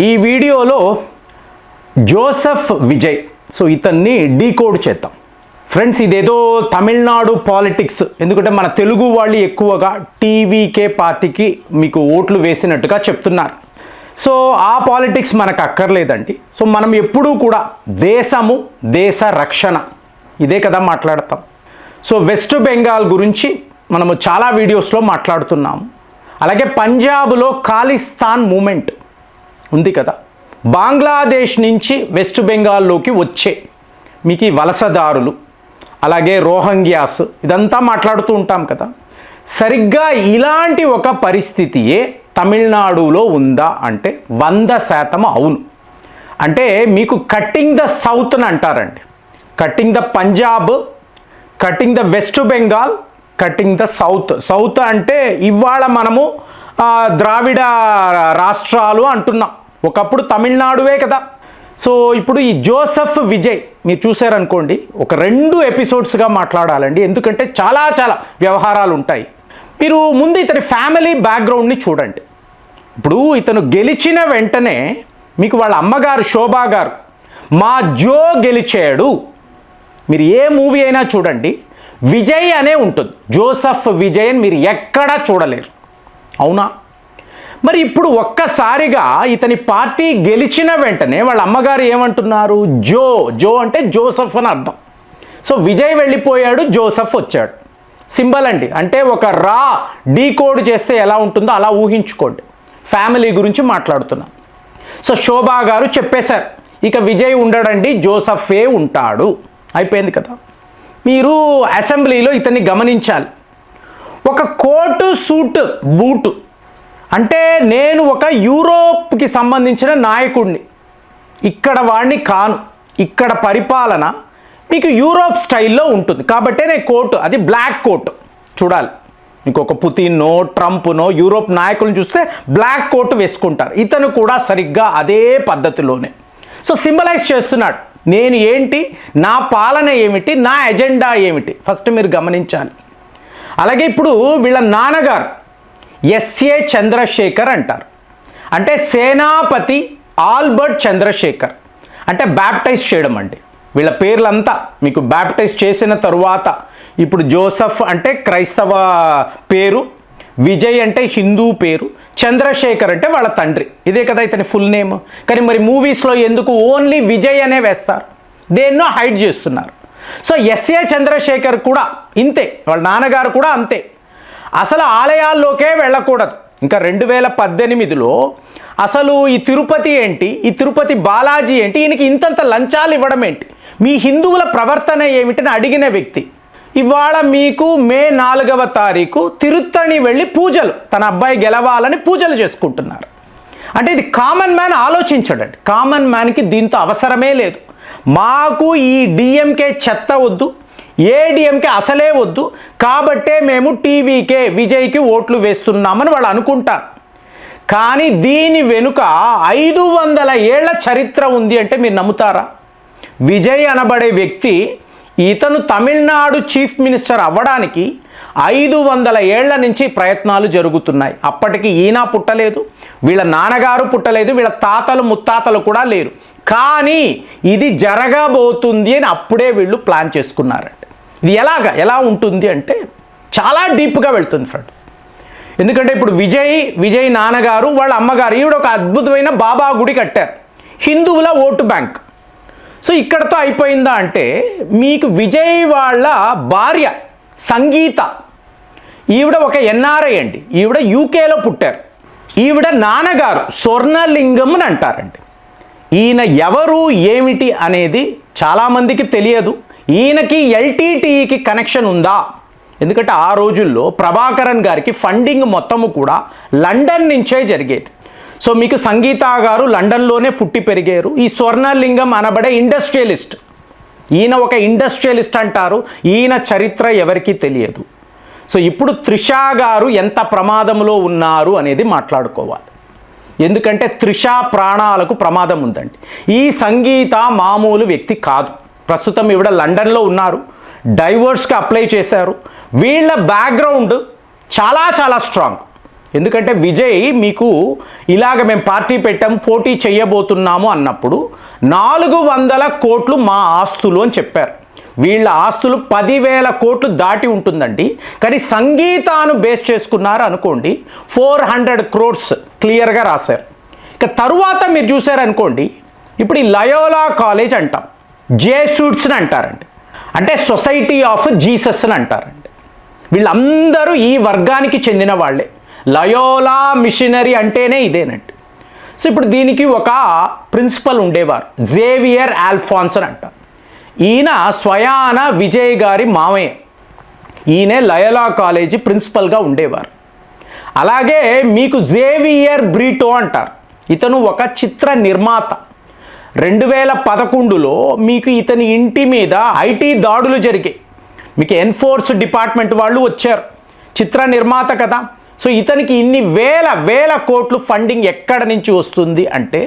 ఈ వీడియోలో Joseph Vijay, so ఇతన్ని డీకోడ్ చేద్దాం ఫ్రెండ్స్. ఇదేదో తమిళనాడు పాలిటిక్స్, ఎందుకంటే మన తెలుగు వాళ్ళు ఎక్కువగా టీవీకే పార్టీకి మీకు ఓట్లు వేసినట్టుగా చెప్తున్నారు. సో ఆ పాలిటిక్స్ మనకు అక్కర్లేదండి. సో మనం ఎప్పుడూ కూడా దేశము, దేశ రక్షణ ఇదే కదా మాట్లాడతాం. సో వెస్ట్ బెంగాల్ గురించి మనము చాలా వీడియోస్లో మాట్లాడుతున్నాము. అలాగే పంజాబ్లో ఖాలిస్తాన్ మూమెంట్ ఉంది కదా, బంగ్లాదేశ్ నుంచి వెస్ట్ బెంగాల్లోకి వచ్చే మీకు ఈ వలసదారులు, అలాగే రోహింగ్యాస్, ఇదంతా మాట్లాడుతూ ఉంటాం కదా. సరిగ్గా ఇలాంటి ఒక పరిస్థితియే తమిళనాడులో ఉందా అంటే 100% అవును. అంటే మీకు కట్టింగ్ ద సౌత్ అని అంటారండి. Cutting the Punjab, cutting the west Bengal, cutting the south. South అంటే ఇవాళ మనము ద్రావిడ రాష్ట్రాలు అంటున్నాం, ఒకప్పుడు తమిళనాడువే కదా. సో ఇప్పుడు ఈ జోసెఫ్ విజయ్ మీరు చూసారనుకోండి, ఒక 2 ఎపిసోడ్స్గా మాట్లాడాలండి, ఎందుకంటే చాలా వ్యవహారాలు ఉంటాయి. మీరు ముందు ఇతని ఫ్యామిలీ బ్యాక్గ్రౌండ్ని చూడండి. ఇప్పుడు ఇతను గెలిచిన వెంటనే మీకు వాళ్ళ అమ్మగారు శోభా గారు మా జో గెలిచాడు, మీరు ఏ మూవీ అయినా చూడండి విజయ్ అనే ఉంటుంది, జోసెఫ్ విజయ్ అని మీరు ఎక్కడా చూడలేరు, అవునా? మరి ఇప్పుడు ఒక్కసారిగా ఇతని పార్టీ గెలిచిన వెంటనే వాళ్ళ అమ్మగారు ఏమంటున్నారు, జో అంటే జోసెఫ్ అని అర్థం. సో విజయ్ వెళ్ళిపోయాడు, జోసెఫ్ వచ్చాడు, సింబల్ అండి. అంటే ఒక రా డీకోడ్ చేస్తే ఎలా ఉంటుందో అలా ఊహించుకోండి. ఫ్యామిలీ గురించి మాట్లాడుతున్నాం. సో శోభా గారు చెప్పేశారు, ఇక విజయ్ ఉండడండి, జోసెఫే ఉంటాడు, అయిపోయింది కదా. మీరు అసెంబ్లీలో ఇతన్ని గమనించాలి. ఒక కోటు సూట్ బూటు, అంటే నేను ఒక యూరోప్కి సంబంధించిన నాయకుడిని, ఇక్కడ వాడిని కాను, ఇక్కడ పరిపాలన మీకు యూరోప్ స్టైల్లో ఉంటుంది కాబట్టే నేను కోటు, అది బ్లాక్ కోట్ చూడాలి. ఇంకొక పుతిన్నో ట్రంప్నో యూరోప్ నాయకులను చూస్తే బ్లాక్ కోట్ వేసుకుంటారు, ఇతను కూడా సరిగ్గా అదే పద్ధతిలోనే. సో సింబలైజ్ చేస్తున్నాడు, నేను ఏంటి, నా పాలన ఏమిటి, నా ఎజెండా ఏమిటి, ఫస్ట్ మీరు గమనించాలి. అలాగే ఇప్పుడు వీళ్ళ నాన్నగారు ఎస్ఏ చంద్రశేఖర్ అంటారు, అంటే సేనాపతి ఆల్బర్ట్ చంద్రశేఖర్, అంటే బ్యాప్టైజ్ చేయడం అండి. వీళ్ళ పేర్లంతా మీకు బ్యాప్టైజ్ చేసిన తరువాత ఇప్పుడు జోసెఫ్ అంటే క్రైస్తవ పేరు, విజయ్ అంటే హిందూ పేరు, చంద్రశేఖర్ అంటే వాళ్ళ తండ్రి, ఇదే కదా ఇతని ఫుల్ నేమ్. కానీ మరి మూవీస్లో ఎందుకు ఓన్లీ విజయ్ అనే వేస్తారు, దేన్నో హైడ్ చేస్తున్నారు. సో ఎస్ఏ చంద్రశేఖర్ కూడా ఇంతే, వాళ్ళ నాన్నగారు కూడా అంతే. అసలు ఆలయాల్లోకే వెళ్ళకూడదు. ఇంకా 2018లో అసలు ఈ తిరుపతి ఏంటి, ఈ తిరుపతి బాలాజీ ఏంటి, ఈయనకి ఇంతంత లంచాలు ఇవ్వడం ఏంటి, మీ హిందువుల ప్రవర్తన ఏమిటని అడిగిన వ్యక్తి ఇవాళ మీకు మే 4వ తారీఖు తిరుత్తణి వెళ్ళి పూజలు, తన అబ్బాయి గెలవాలని పూజలు చేసుకుంటున్నారు. అంటే ఇది కామన్ మ్యాన్ ఆలోచించడండి, కామన్ మ్యాన్కి దీంతో అవసరమే లేదు. మాకు ఈ డిఎంకే చెత్త వద్దు, ఏడీఎంకే అసలే వద్దు, కాబట్టే మేము టీవీకే విజయ్కి ఓట్లు వేస్తున్నామని వాళ్ళు అనుకుంటారు. కానీ దీని వెనుక 500 ఏళ్ల చరిత్ర ఉంది అంటే మీరు నమ్ముతారా? విజయ్ అనబడే వ్యక్తి, ఇతను తమిళనాడు చీఫ్ మినిస్టర్ అవ్వడానికి 500 ఏళ్ల నుంచి ప్రయత్నాలు జరుగుతున్నాయి. అప్పటికి ఈయన పుట్టలేదు, వీళ్ళ నాన్నగారు పుట్టలేదు, వీళ్ళ తాతలు ముత్తాతలు కూడా లేరు. కానీ ఇది జరగబోతుంది అని అప్పుడే వీళ్ళు ప్లాన్ చేసుకున్నారండి. ఇది ఎలా ఉంటుంది అంటే చాలా డీప్గా వెళ్తుంది ఫ్రెండ్స్. ఎందుకంటే ఇప్పుడు విజయ్ నాన్నగారు వాళ్ళ అమ్మగారు ఈవిడ ఒక అద్భుతమైన బాబా గుడి కట్టారు, హిందువుల ఓటు బ్యాంక్. సో ఇక్కడతో అయిపోయిందా అంటే మీకు విజయ్ వాళ్ళ భార్య సంగీత, ఈవిడ ఒక ఎన్ఆర్ఐ అండి, ఈవిడ యూకేలో పుట్టారు. ఈవిడ నాన్నగారు స్వర్ణలింగం అని అంటారండి. ఈయన ఎవరు ఏమిటి అనేది చాలామందికి తెలియదు. ఈయనకి ఎల్టీటీఈకి కనెక్షన్ ఉందా? ఎందుకంటే ఆ రోజుల్లో ప్రభాకరన్ గారికి ఫండింగ్ మొత్తము కూడా లండన్ నుంచే జరిగేది. సో మీకు సంగీత గారు లండన్లోనే పుట్టి పెరిగారు. ఈ స్వర్ణలింగం అనబడే ఇండస్ట్రియలిస్ట్, ఈయన ఒక ఇండస్ట్రియలిస్ట్ అంటారు. ఈయన చరిత్ర ఎవరికీ తెలియదు. సో ఇప్పుడు త్రిషా గారు ఎంత ప్రమాదంలో ఉన్నారు అనేది మాట్లాడుకోవాలి. ఎందుకంటే త్రిషా ప్రాణాలకు ప్రమాదం ఉందండి. ఈ సంగీత మామూలు వ్యక్తి కాదు. ప్రస్తుతం ఈవిడ లండన్లో ఉన్నారు, డైవోర్స్కి అప్లై చేశారు. వీళ్ళ బ్యాక్గ్రౌండ్ చాలా స్ట్రాంగ్. ఎందుకంటే విజయ్ మీకు ఇలాగ మేము పార్టీ పెట్టాం, పోటీ చేయబోతున్నాము అన్నప్పుడు 400 కోట్లు మా ఆస్తులు అని చెప్పారు. వీళ్ళ ఆస్తులు 10,000 కోట్లు దాటి ఉంటుందండి. కానీ సంగీతాన్ని బేస్ చేసుకున్నారు అనుకోండి, 400 crores క్లియర్గా రాశారు. ఇక తరువాత మీరు చూసారనుకోండి, ఇప్పుడు ఈ లయోలా కాలేజ్ అంటాం, జేసూట్స్ని అంటారండి, అంటే సొసైటీ ఆఫ్ జీసస్ అని అంటారండి. వీళ్ళందరూ ఈ వర్గానికి చెందిన వాళ్ళే. లయోలా మిషనరీ అంటేనే ఇదేనండి. సో ఇప్పుడు దీనికి ఒక ప్రిన్సిపల్ ఉండేవారు, జేవియర్ ఆల్ఫాన్స్ అని అంటారు. ఈయన స్వయాన విజయ్ గారి మామయ్య. ఈయనే లయోలా కాలేజీ ప్రిన్సిపల్గా ఉండేవారు. అలాగే మీకు జేవియర్ బ్రీటో అంటారు. ఇతను ఒక చిత్ర నిర్మాత. 2011లో మీకు ఇతని ఇంటి మీద ఐటీ దాడులు జరిగాయి. మీకు ఎన్ఫోర్స్ డిపార్ట్మెంట్ వాళ్ళు వచ్చారు. చిత్ర నిర్మాత కదా. సో ఇతనికి ఇన్ని వేల కోట్లు ఫండింగ్ ఎక్కడ నుంచి వస్తుంది అంటే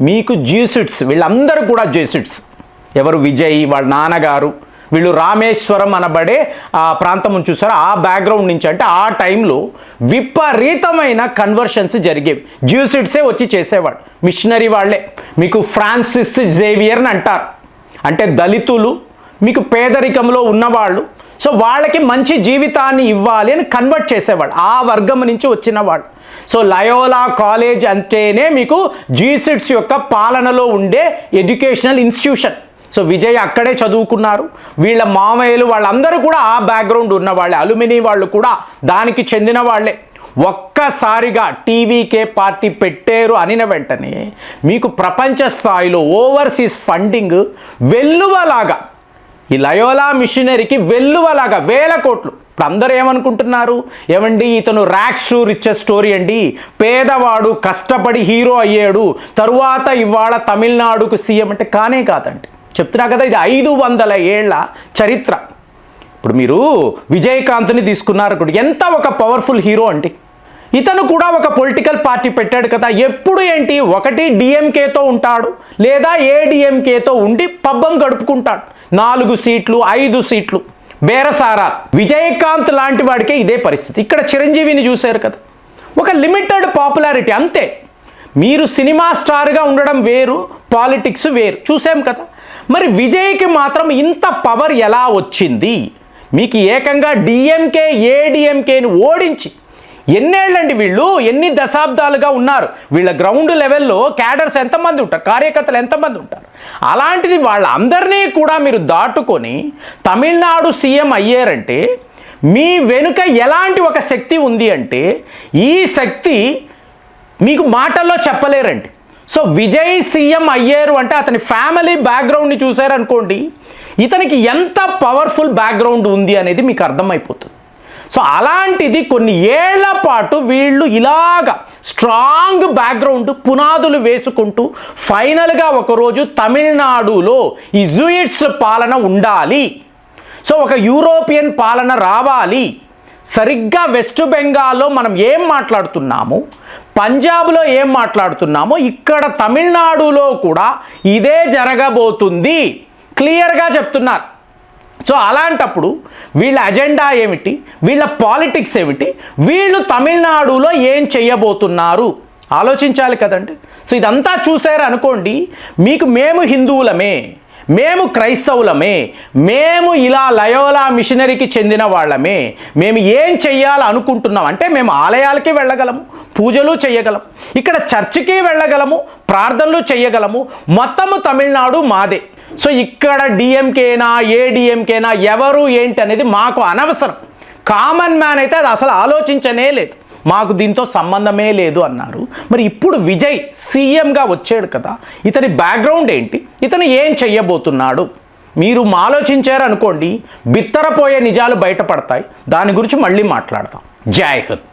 మీకు జేసూట్స్, వీళ్ళందరూ కూడా జేసూట్స్. ఎవరు? విజయ్, వాళ్ళ నాన్నగారు, వీళ్ళు రామేశ్వరం అనబడే ఆ ప్రాంతం చూసారు, ఆ బ్యాక్గ్రౌండ్ నుంచి. అంటే ఆ టైంలో విపరీతమైన కన్వర్షన్స్ జరిగేవి. జేసూట్సే వచ్చి చేసేవాడు, మిషనరీ వాళ్ళే. మీకు ఫ్రాన్సిస్ జేవియర్ని అంటారు, అంటే దళితులు, మీకు పేదరికంలో ఉన్నవాళ్ళు. సో వాళ్ళకి మంచి జీవితాన్ని ఇవ్వాలి అని కన్వర్ట్ చేసేవాడు, ఆ వర్గం నుంచి వచ్చిన వాళ్ళు. సో లయోలా కాలేజ్ అంటేనే మీకు జేసూట్స్ యొక్క పాలనలో ఉండే ఎడ్యుకేషనల్ ఇన్స్టిట్యూషన్. సో విజయ్ అక్కడే చదువుకున్నారు. వీళ్ళ మామయ్యలు వాళ్ళందరూ కూడా ఆ బ్యాక్గ్రౌండ్ ఉన్న వాళ్ళే, అలుమినీ వాళ్ళు కూడా దానికి చెందిన వాళ్ళే. ఒక్కసారిగా టీవీకే పార్టీ పెట్టారు అనిన వెంటనే మీకు ప్రపంచ స్థాయిలో ఓవర్సీస్ ఫండింగ్ వెల్లువలాగా, ఈ లయోలా మిషనరీకి వెల్లువలాగా 1000 కోట్లు. ఇప్పుడు అందరూ ఏమనుకుంటున్నారు, ఏమండి ఇతను ర్యాక్స్ టు రిచెస్ స్టోరీ అండి, పేదవాడు కష్టపడి హీరో అయ్యాడు, తరువాత ఇవాళ తమిళనాడుకు సీఎం అంటే కానే కాదండి. చెప్తున్నా కదా, ఇది 500 ఏళ్ల చరిత్ర. ఇప్పుడు మీరు విజయకాంత్ని తీసుకున్నారు, ఎంత ఒక పవర్ఫుల్ హీరో అండి. ఇతను కూడా ఒక పొలిటికల్ పార్టీ పెట్టాడు కదా. ఎప్పుడు ఏంటి, ఒకటి డిఎంకేతో ఉంటాడు, లేదా ఏడిఎంకేతో ఉండి పబ్బం గడుపుకుంటాడు. 4 సీట్లు 5 సీట్లు బేరసారా. విజయకాంత్ లాంటి వాడికే ఇదే పరిస్థితి. ఇక్కడ చిరంజీవిని చూశారు కదా, ఒక లిమిటెడ్ పాపులారిటీ అంతే. మీరు సినిమా స్టార్గా ఉండడం వేరు, పాలిటిక్స్ వేరు, చూసాం కదా. మరి విజయ్కి మాత్రం ఇంత పవర్ ఎలా వచ్చింది? మీకు ఏకంగా డిఎంకే ఏడిఎంకేని ఓడించి ఎన్నేళ్ళండి వీళ్ళు, ఎన్ని దశాబ్దాలుగా ఉన్నారు. వీళ్ళ గ్రౌండ్ లెవెల్లో క్యాడర్స్ ఎంతమంది ఉంటారు, కార్యకర్తలు ఎంతమంది ఉంటారు. అలాంటిది వాళ్ళందరినీ కూడా మీరు దాటుకొని తమిళనాడు సీఎం అయ్యారంటే మీ వెనుక ఎలాంటి ఒక శక్తి ఉంది అంటే ఈ శక్తి మీకు మాటల్లో చెప్పలేరండి. సో విజయ్ సీఎం అయ్యారు అంటే అతని ఫ్యామిలీ బ్యాక్గ్రౌండ్ని చూసారనుకోండి, ఇతనికి ఎంత పవర్ఫుల్ బ్యాక్గ్రౌండ్ ఉంది అనేది మీకు అర్థమైపోతుంది. సో అలాంటిది కొన్ని ఏళ్ల పాటు వీళ్ళు ఇలాగా స్ట్రాంగ్ బ్యాక్గ్రౌండ్ పునాదులు వేసుకుంటూ ఫైనల్గా ఒకరోజు తమిళనాడులో ఈ జూయిట్స్ పాలన ఉండాలి, సో ఒక యూరోపియన్ పాలన రావాలి. సరిగ్గా వెస్ట్ బెంగాల్లో మనం ఏం మాట్లాడుతున్నాము, పంజాబ్లో ఏం మాట్లాడుతున్నామో ఇక్కడ తమిళనాడులో కూడా ఇదే జరగబోతుంది క్లియర్గా చెప్తున్నారు. సో అలాంటప్పుడు వీళ్ళ అజెండా ఏమిటి, వీళ్ళ పాలిటిక్స్ ఏమిటి, వీళ్ళు తమిళనాడులో ఏం చేయబోతున్నారు ఆలోచించాలి కదండి. సో ఇదంతా చూసారు అనుకోండి, మీకు మేము హిందువులమే, మేము క్రైస్తవులమే, మేము ఇలా లయోలా మిషనరీకి చెందిన వాళ్ళమే, మేము ఏం చెయ్యాలనుకుంటున్నాం అంటే మేము ఆలయాలకి వెళ్ళగలము, పూజలు చేయగలము, ఇక్కడ చర్చికి వెళ్ళగలము, ప్రార్థనలు చేయగలము, మొత్తము తమిళనాడు మాదే. సో ఇక్కడ డిఎంకేనా ఏడిఎంకేనా ఎవరు ఏంటి అనేది మాకు అనవసరం. కామన్ మ్యాన్ అయితే అది అసలు ఆలోచించనే లేదు, మాకు దీంతో సంబంధమే లేదు అన్నారు. మరి ఇప్పుడు విజయ్ సీఎంగా వచ్చాడు కదా, ఇతని బ్యాక్గ్రౌండ్ ఏంటి, ఇతను ఏం చెయ్యబోతున్నాడు మీరు ఆలోచించారు అనుకోండి, బిత్తరపోయే నిజాలు బయటపడతాయి. దాని గురించి మళ్ళీ మాట్లాడతాం. జై హింద్.